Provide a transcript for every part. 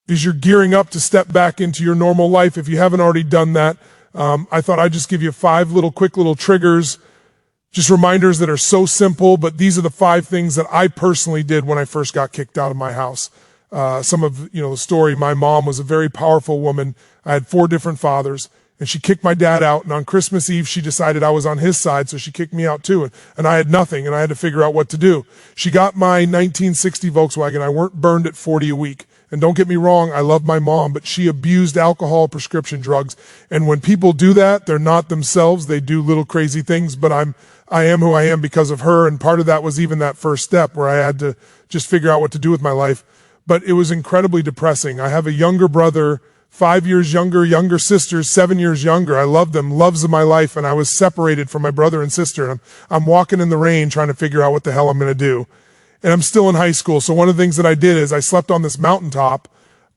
as you're gearing up to step back into your normal life, if you haven't already done that, I thought I'd just give you 5 quick little triggers, just reminders that are so simple, but these are the 5 things that I personally did when I first got kicked out of my house. Some of, the story, my mom was a very powerful woman. I had 4 different fathers, and she kicked my dad out, and on Christmas Eve, she decided I was on his side, so she kicked me out too, and I had nothing, and I had to figure out what to do. She got my 1960 Volkswagen. I weren't burned at 40 a week. And don't get me wrong, I love my mom, but she abused alcohol, prescription drugs. And when people do that, they're not themselves. They do little crazy things, but I am who I am because of her. And part of that was even that first step where I had to just figure out what to do with my life. But it was incredibly depressing. I have a younger brother, 5 years younger sisters, 7 years younger. I love them, loves of my life. And I was separated from my brother and sister. And I'm walking in the rain trying to figure out what the hell I'm going to do. And I'm still in high school. So one of the things that I did is I slept on this mountaintop.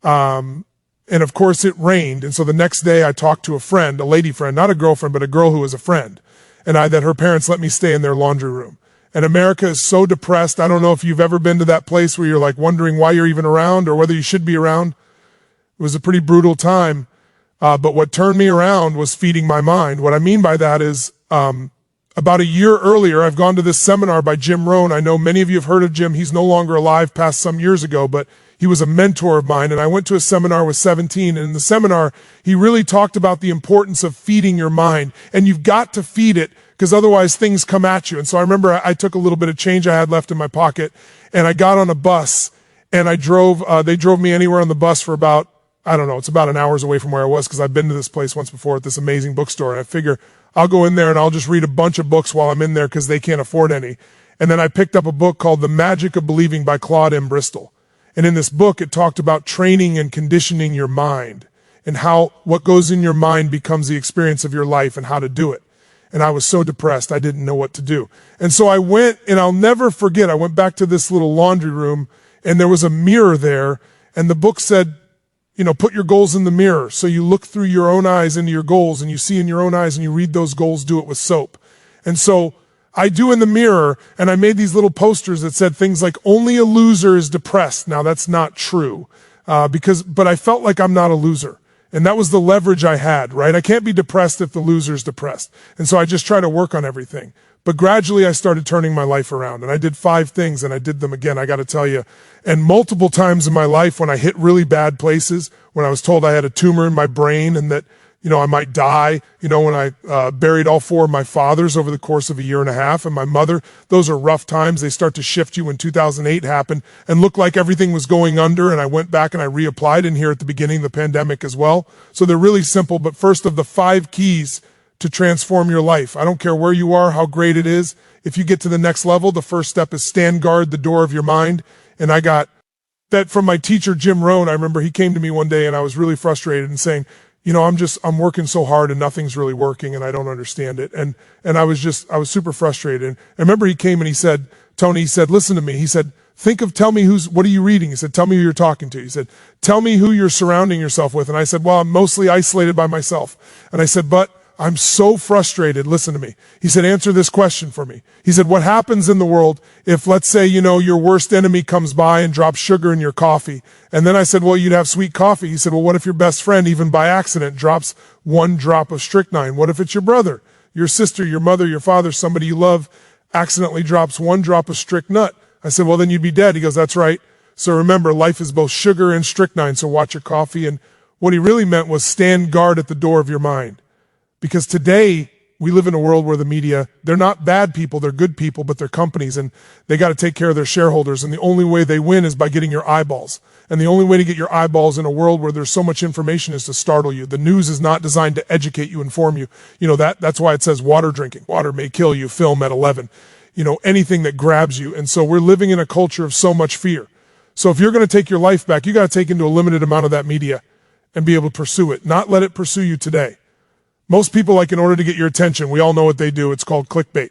And of course it rained. And so the next day I talked to a friend, a lady friend, not a girlfriend, but a girl who was a friend. And that her parents let me stay in their laundry room. And America is so depressed. I don't know if you've ever been to that place where you're like wondering why you're even around or whether you should be around. It was a pretty brutal time. But what turned me around was feeding my mind. What I mean by that is, about a year earlier, I've gone to this seminar by Jim Rohn. I know many of you have heard of Jim. He's no longer alive, passed some years ago, but he was a mentor of mine. And I went to a seminar with 17. And in the seminar, he really talked about the importance of feeding your mind. And you've got to feed it because otherwise things come at you. And so I remember I took a little bit of change I had left in my pocket and I got on a bus and they drove me anywhere on the bus for about, I don't know, it's about an hour's away from where I was because I've been to this place once before at this amazing bookstore. And I figure I'll go in there and I'll just read a bunch of books while I'm in there because they can't afford any. And then I picked up a book called The Magic of Believing by Claude M. Bristol. And in this book, it talked about training and conditioning your mind and how what goes in your mind becomes the experience of your life and how to do it. And I was so depressed, I didn't know what to do. And so I went, and I'll never forget, I went back to this little laundry room and there was a mirror there and the book said, put your goals in the mirror. So you look through your own eyes into your goals and you see in your own eyes and you read those goals, do it with soap. And so I do in the mirror, and I made these little posters that said things like, only a loser is depressed. Now that's not true, but I felt like I'm not a loser. And that was the leverage I had, right? I can't be depressed if the loser's depressed. And so I just try to work on everything. But gradually I started turning my life around and I did 5 things and I did them again, I got to tell you. And multiple times in my life when I hit really bad places, when I was told I had a tumor in my brain and that, I might die, when I buried all 4 of my fathers over the course of a year and a half and my mother, those are rough times. They start to shift you when 2008 happened and looked like everything was going under. And I went back and I reapplied in here at the beginning of the pandemic as well. So they're really simple, but first of the 5 keys to transform your life. I don't care where you are, how great it is. If you get to the next level, the first step is stand guard the door of your mind. And I got that from my teacher, Jim Rohn. I remember he came to me one day and I was really frustrated and saying, I'm working so hard and nothing's really working and I don't understand it. And I was super frustrated. And I remember he came and he said, Tony, listen to me. He said, tell me what are you reading? He said, tell me who you're talking to. He said, tell me who you're surrounding yourself with. And I said, well, I'm mostly isolated by myself. And I said, but I'm so frustrated. Listen to me. He said, answer this question for me. He said, what happens in the world if, let's say, your worst enemy comes by and drops sugar in your coffee? And then I said, well, you'd have sweet coffee. He said, well, what if your best friend, even by accident, drops 1 drop of strychnine? What if it's your brother, your sister, your mother, your father, somebody you love, accidentally drops 1 drop of strychnine? I said, well, then you'd be dead. He goes, that's right. So remember, life is both sugar and strychnine, so watch your coffee. And what he really meant was stand guard at the door of your mind. Because today, we live in a world where the media, they're not bad people, they're good people, but they're companies, and they got to take care of their shareholders, and the only way they win is by getting your eyeballs. And the only way to get your eyeballs in a world where there's so much information is to startle you. The news is not designed to educate you, inform you. That's why it says water drinking. Water may kill you, film at 11. Anything that grabs you. And so we're living in a culture of so much fear. So if you're going to take your life back, you got to take into a limited amount of that media and be able to pursue it, not let it pursue you today. Most people, in order to get your attention, we all know what they do. It's called clickbait.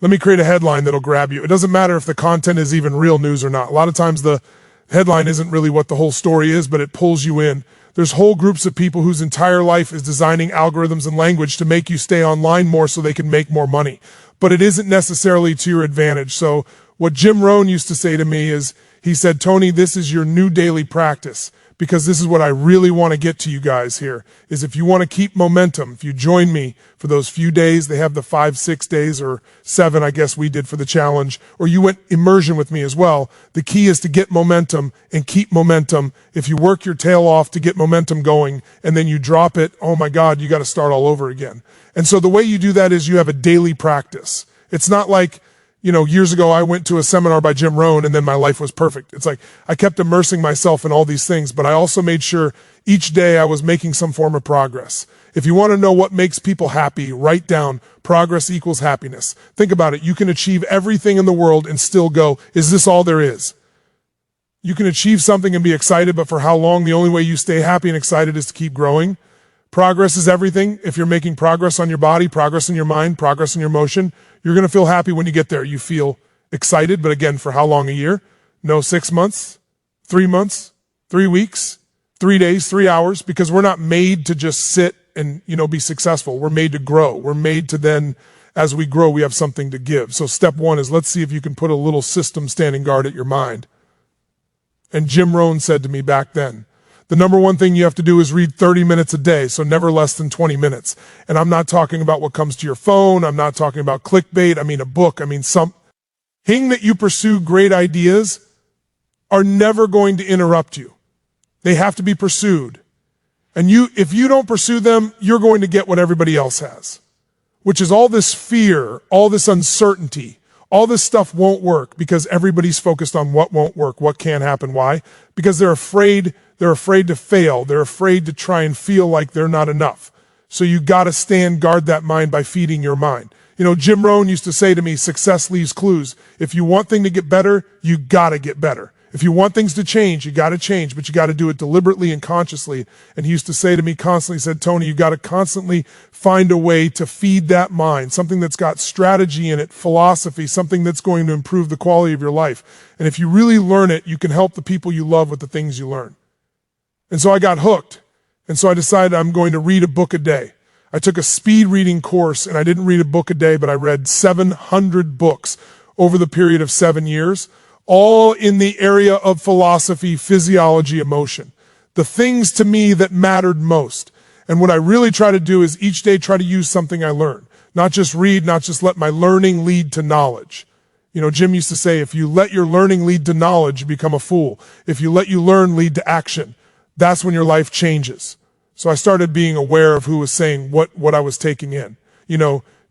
Let me create a headline that'll grab you. It doesn't matter if the content is even real news or not. A lot of times the headline isn't really what the whole story is, but it pulls you in. There's whole groups of people whose entire life is designing algorithms and language to make you stay online more so they can make more money. But it isn't necessarily to your advantage. So what Jim Rohn used to say to me is, he said, Tony, this is your new daily practice. because this is what I really want to get to you guys here, is if you want to keep momentum, if you join me for those few days, they have the 5, 6 days, or 7, I guess we did for the challenge, or you went immersion with me as well. The key is to get momentum and keep momentum. If you work your tail off to get momentum going and then you drop it, oh my God, you got to start all over again. And so the way you do that is you have a daily practice. It's not like, years ago I went to a seminar by Jim Rohn and then my life was perfect. It's like I kept immersing myself in all these things, but I also made sure each day I was making some form of progress. If you want to know what makes people happy, write down progress equals happiness. Think about it. You can achieve everything in the world and still go, is this all there is? You can achieve something and be excited, but for how long? The only way you stay happy and excited is to keep growing. Progress is everything. If you're making progress on your body, progress in your mind, progress in your emotion, you're going to feel happy when you get there. You feel excited, but again, for how long? A year? No, 6 months, 3 months, 3 weeks, 3 days, 3 hours, because we're not made to just sit and, be successful. We're made to grow. We're made to then, as we grow, we have something to give. So step 1 is let's see if you can put a little system standing guard at your mind. And Jim Rohn said to me back then, the number one thing you have to do is read 30 minutes a day, so never less than 20 minutes. And I'm not talking about what comes to your phone. I'm not talking about clickbait. I mean a book. I mean something that you pursue. Great ideas are never going to interrupt you. They have to be pursued. And if you don't pursue them, you're going to get what everybody else has, which is all this fear, all this uncertainty. All this stuff won't work because everybody's focused on what won't work, what can't happen. Why? Because they're afraid to fail. They're afraid to try and feel like they're not enough. So you got to guard that mind by feeding your mind. Jim Rohn used to say to me, success leaves clues. If you want things to get better, you got to get better. If you want things to change, you got to change, but you got to do it deliberately and consciously. And he used to say to me constantly, he said, Tony, you got to constantly find a way to feed that mind, something that's got strategy in it, philosophy, something that's going to improve the quality of your life. And if you really learn it, you can help the people you love with the things you learn. And so I got hooked. And so I decided I'm going to read a book a day. I took a speed reading course and I didn't read a book a day, but I read 700 books over the period of 7 years. All in the area of philosophy, physiology, emotion. The things to me that mattered most. And what I really try to do is each day try to use something I learned. Not just read, not just let my learning lead to knowledge. Jim used to say, if you let your learning lead to knowledge, you become a fool. If you let you learn lead to action, that's when your life changes. So I started being aware of who was saying what I was taking in.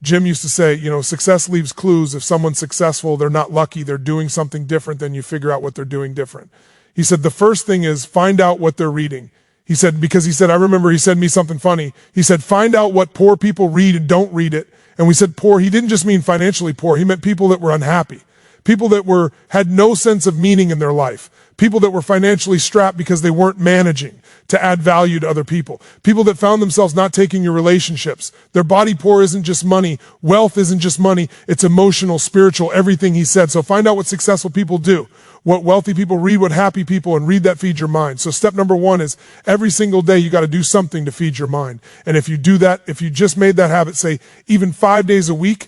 Jim used to say, success leaves clues. If someone's successful, they're not lucky. They're doing something different, then you figure out what they're doing different. He said, the first thing is find out what they're reading. He said, I remember he said to me something funny. He said, find out what poor people read and don't read it. And we said poor. He didn't just mean financially poor. He meant people that were unhappy. People that had no sense of meaning in their life. People that were financially strapped because they weren't managing to add value to other people. People that found themselves not taking your relationships. Their body poor isn't just money. Wealth isn't just money. It's emotional, spiritual, everything he said. So find out what successful people do, what wealthy people read, what happy people, and read that feeds your mind. So step number 1 is every single day you got to do something to feed your mind. And if you do that, if you just made that habit, say even 5 days a week,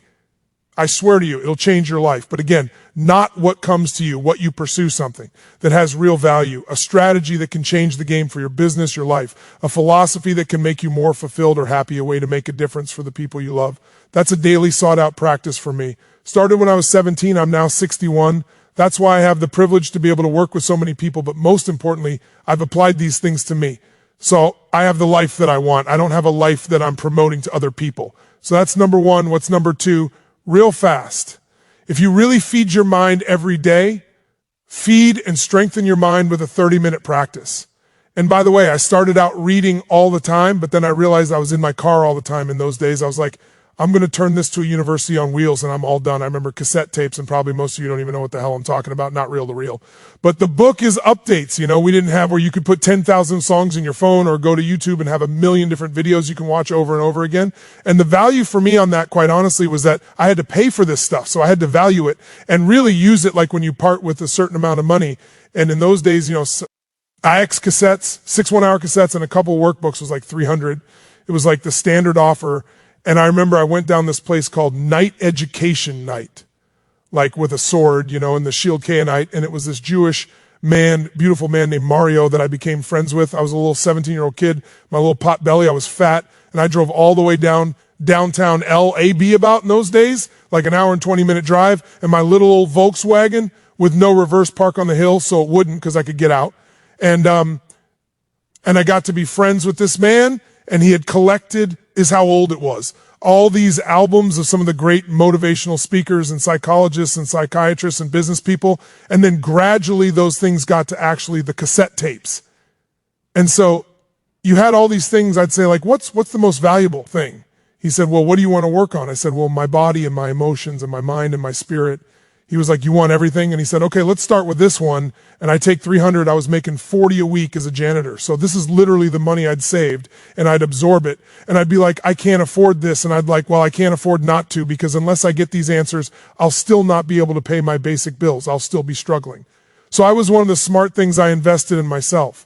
I swear to you, it'll change your life. But again, not what comes to you, what you pursue, something that has real value, a strategy that can change the game for your business, your life, a philosophy that can make you more fulfilled or happy, a way to make a difference for the people you love. That's a daily sought out practice for me. Started when I was 17, I'm now 61. That's why I have the privilege to be able to work with so many people. But most importantly, I've applied these things to me. So I have the life that I want. I don't have a life that I'm promoting to other people. So that's number 1. What's number 2? Real fast. If you really feed your mind every day, feed and strengthen your mind with a 30-minute practice. And by the way, I started out reading all the time, but then I realized I was in my car all the time in those days. I was like, I'm going to turn this to a university on wheels and I'm all done. I remember cassette tapes, and probably most of you don't even know what the hell I'm talking about, not reel to reel. But the book is updates. We didn't have where you could put 10,000 songs in your phone or go to YouTube and have a million different videos you can watch over and over again. And the value for me on that, quite honestly, was that I had to pay for this stuff. So I had to value it and really use it like when you part with a certain amount of money. And in those days, IX cassettes, 6 1-hour cassettes and a couple workbooks was like $300. It was like the standard offer. And I remember I went down this place called Night Education Night, like with a sword, and the shield Canaanite. And it was this Jewish beautiful man named Mario that I became friends with. I was a little 17-year-old kid, my little pot belly. I was fat, and I drove all the way downtown LAB about in those days, like an hour and 20-minute drive, and my little old Volkswagen with no reverse park on the hill, so it wouldn't because I could get out. And I got to be friends with this man, and he had collected, is how old it was, all these albums of some of the great motivational speakers and psychologists and psychiatrists and business people, and then gradually those things got to actually the cassette tapes. And so you had all these things. I'd say, like, what's the most valuable thing? He said, well, what do you want to work on? I said, well, my body and my emotions and my mind and my spirit. He was like, you want everything? And he said, okay, let's start with this one. And I take 300. I was making 40 a week as a janitor. So this is literally the money I'd saved, and I'd absorb it. And I'd be like, I can't afford this. And I'd like, well, I can't afford not to, because unless I get these answers, I'll still not be able to pay my basic bills. I'll still be struggling. So I was one of the smart things, I invested in myself.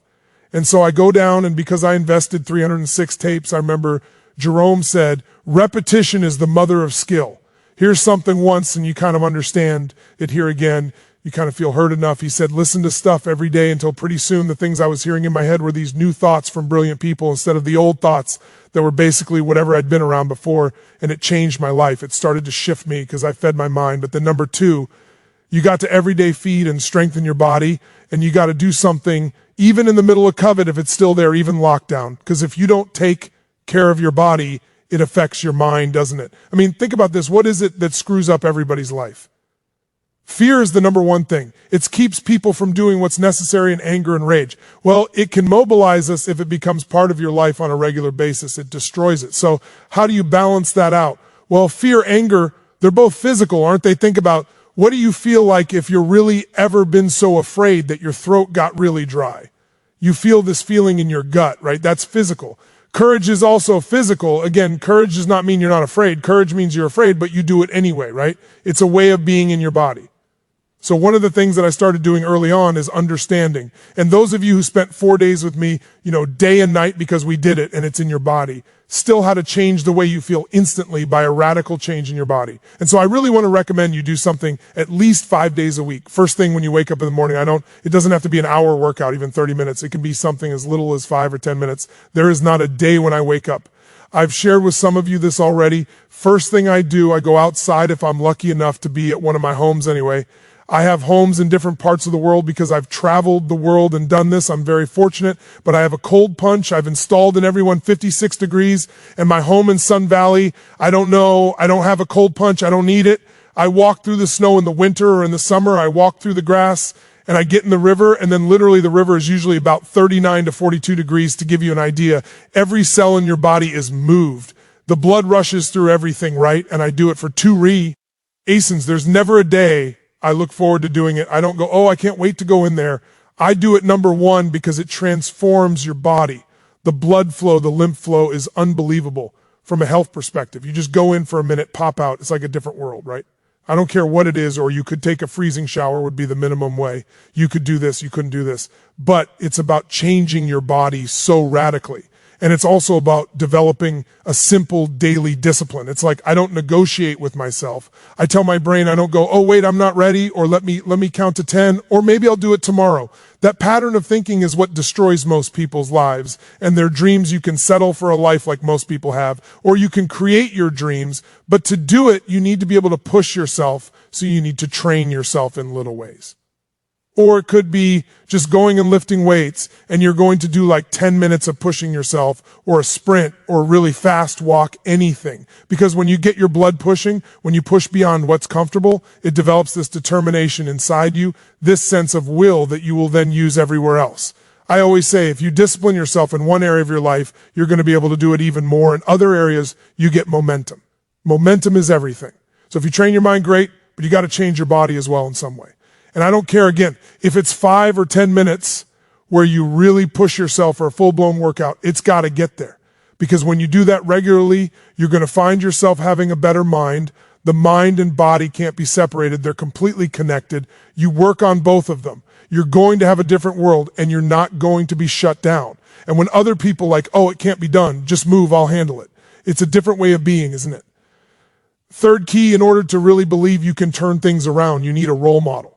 And so I go down, and because I invested 306 tapes, I remember Jerome said, repetition is the mother of skill. Here's something once and you kind of understand it here again. You kind of feel heard enough. He said, listen to stuff every day until pretty soon the things I was hearing in my head were these new thoughts from brilliant people instead of the old thoughts that were basically whatever I'd been around before. And it changed my life. It started to shift me because I fed my mind. But then number two, you got to everyday feed and strengthen your body, and you got to do something even in the middle of COVID if it's still there, even lockdown. Because if you don't take care of your body, it affects your mind, doesn't it? I mean, think about this. What is it that screws up everybody's life? Fear is the number one thing. It keeps people from doing what's necessary in anger and rage. Well, it can mobilize us if it becomes part of your life on a regular basis. It destroys it. So how do you balance that out? Well, fear, anger, they're both physical, aren't they? Think about, what do you feel like if you're really ever been so afraid that your throat got really dry? You feel this feeling in your gut, right? That's physical. Courage is also physical. Again, courage does not mean you're not afraid. Courage means you're afraid, but you do it anyway, right? It's a way of being in your body. So one of the things that I started doing early on is understanding. And those of you who spent 4 days with me, day and night because we did it and it's in your body, still how to change the way you feel instantly by a radical change in your body. And so I really want to recommend you do something at least 5 days a week. First thing when you wake up in the morning, it doesn't have to be an hour workout, even 30 minutes. It can be something as little as 5 or 10 minutes. There is not a day when I wake up. I've shared with some of you this already. First thing I do, I go outside if I'm lucky enough to be at one of my homes anyway. I have homes in different parts of the world because I've traveled the world and done this. I'm very fortunate, but I have a cold punch. I've installed in every one 56 degrees, and my home in Sun Valley, I don't have a cold punch. I don't need it. I walk through the snow in the winter or in the summer. I walk through the grass and I get in the river, and then literally the river is usually about 39 to 42 degrees to give you an idea. Every cell in your body is moved. The blood rushes through everything, right? And I do it for 2 reasons. There's never a day I look forward to doing it. I don't go, oh, I can't wait to go in there. I do it, number one, because it transforms your body. The blood flow, the lymph flow is unbelievable from a health perspective. You just go in for a minute, pop out. It's like a different world, right? I don't care what it is, or you could take a freezing shower would be the minimum way. You could do this, you couldn't do this. But it's about changing your body so radically. And it's also about developing a simple daily discipline. It's like I don't negotiate with myself. I tell my brain, I don't go, oh, wait, I'm not ready, or let me count to 10, or maybe I'll do it tomorrow. That pattern of thinking is what destroys most people's lives and their dreams. You can settle for a life like most people have, or you can create your dreams. But to do it, you need to be able to push yourself, so you need to train yourself in little ways. Or it could be just going and lifting weights, and you're going to do like 10 minutes of pushing yourself, or a sprint, or a really fast walk, anything. Because when you get your blood pushing, when you push beyond what's comfortable, it develops this determination inside you, this sense of will that you will then use everywhere else. I always say, if you discipline yourself in one area of your life, you're going to be able to do it even more. In other areas, you get momentum. Momentum is everything. So if you train your mind, great, but you got to change your body as well in some way. And I don't care, again, if it's 5 or 10 minutes where you really push yourself for a full-blown workout, it's got to get there. Because when you do that regularly, you're going to find yourself having a better mind. The mind and body can't be separated. They're completely connected. You work on both of them. You're going to have a different world, and you're not going to be shut down. And when other people like, oh, it can't be done, just move, I'll handle it. It's a different way of being, isn't it? Third key, in order to really believe you can turn things around, you need a role model.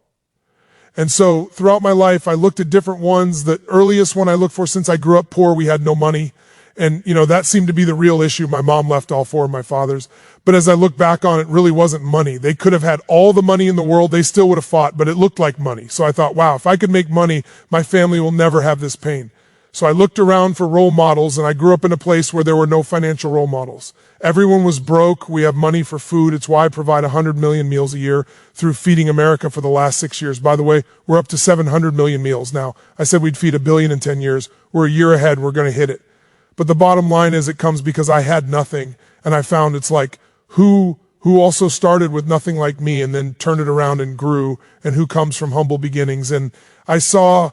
And so throughout my life, I looked at different ones. The earliest one I looked for, since I grew up poor, we had no money. And, that seemed to be the real issue. My mom left all four of my fathers. But as I look back on it, really wasn't money. They could have had all the money in the world. They still would have fought, but it looked like money. So I thought, wow, if I could make money, my family will never have this pain. So I looked around for role models, and I grew up in a place where there were no financial role models. Everyone was broke. We have money for food. It's why I provide 100 million meals a year through Feeding America for the last 6 years. By the way, we're up to 700 million meals now. I said we'd feed 1 billion in 10 years. We're a year ahead. We're going to hit it. But the bottom line is it comes because I had nothing, and I found it's like who also started with nothing like me and then turned it around and grew, and who comes from humble beginnings. And I saw,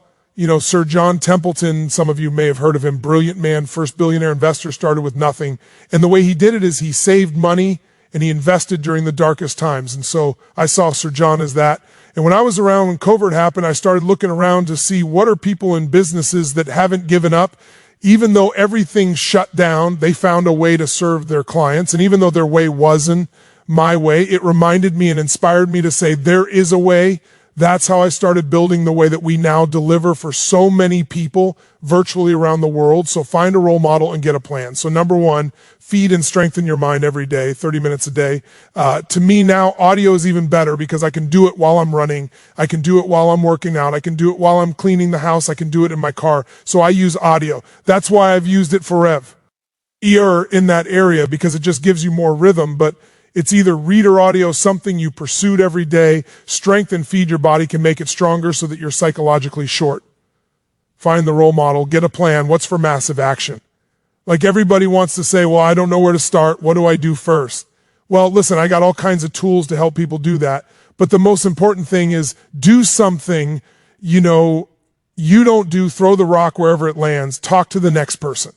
Sir John Templeton, some of you may have heard of him, brilliant man, first billionaire investor, started with nothing. And the way he did it is he saved money and he invested during the darkest times. And so I saw Sir John as that. And when I was around, when COVID happened, I started looking around to see what are people in businesses that haven't given up. Even though everything shut down, they found a way to serve their clients. And even though their way wasn't my way, it reminded me and inspired me to say, there is a way. That's how I started building the way that we now deliver for so many people virtually around the world. So find a role model and get a plan. So number one, feed and strengthen your mind every day, 30 minutes a day. To me now, audio is even better because I can do it while I'm running. I can do it while I'm working out. I can do it while I'm cleaning the house. I can do it in my car. So I use audio. That's why I've used it forever. Ear in that area because it just gives you more rhythm, but it's either read or audio, something you pursued every day. Strength and feed your body can make it stronger so that you're psychologically short. Find the role model, get a plan. What's for massive action? Like everybody wants to say, well, I don't know where to start. What do I do first? Well, listen, I got all kinds of tools to help people do that. But the most important thing is do something, you don't do, throw the rock wherever it lands, talk to the next person,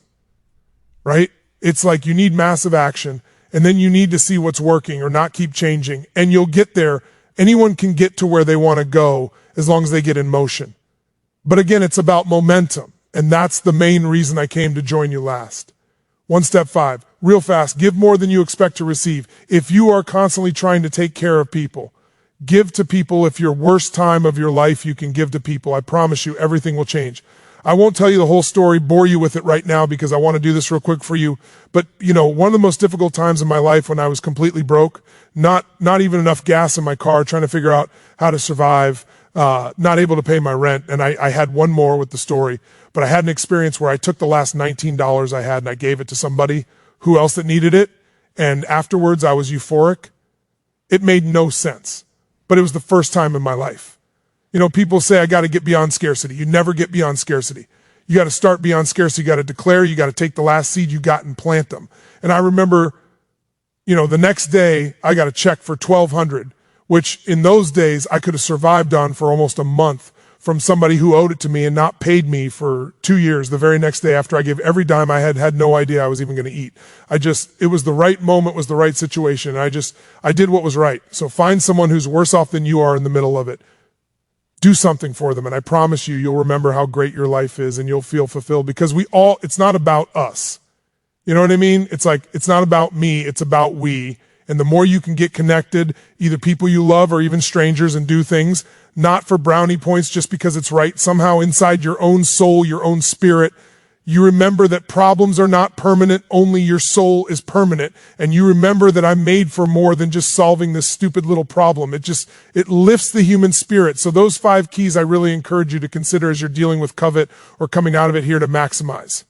right? It's like you need massive action. And then you need to see what's working or not keep changing. And you'll get there. Anyone can get to where they want to go as long as they get in motion. But again, it's about momentum. And that's the main reason I came to join you last. 1 step 5, real fast, give more than you expect to receive. If you are constantly trying to take care of people, give to people. If your worst time of your life, you can give to people. I promise you everything will change. I won't tell you the whole story, bore you with it right now because I want to do this real quick for you. But, one of the most difficult times in my life when I was completely broke, not even enough gas in my car, trying to figure out how to survive, not able to pay my rent. And I had one more with the story, but I had an experience where I took the last $19 I had and I gave it to somebody who else that needed it. And afterwards I was euphoric. It made no sense, but it was the first time in my life. People say I got to get beyond scarcity. You never get beyond scarcity. You got to start beyond scarcity. You got to declare, you got to take the last seed you got and plant them. And I remember, the next day I got a check for $1,200, which in those days I could have survived on for almost a month from somebody who owed it to me and not paid me for 2 years. The very next day after I gave every dime I had no idea I was even going to eat. It was the right moment, was the right situation. And I did what was right. So find someone who's worse off than you are in the middle of it. Do something for them. And I promise you'll remember how great your life is and you'll feel fulfilled because it's not about us. You know what I mean? It's like, it's not about me, it's about we. And the more you can get connected, either people you love or even strangers, and do things, not for brownie points, just because it's right, somehow inside your own soul, your own spirit, you remember that problems are not permanent, only your soul is permanent. And you remember that I'm made for more than just solving this stupid little problem. It lifts the human spirit. So those 5 keys I really encourage you to consider as you're dealing with covet or coming out of it here to maximize.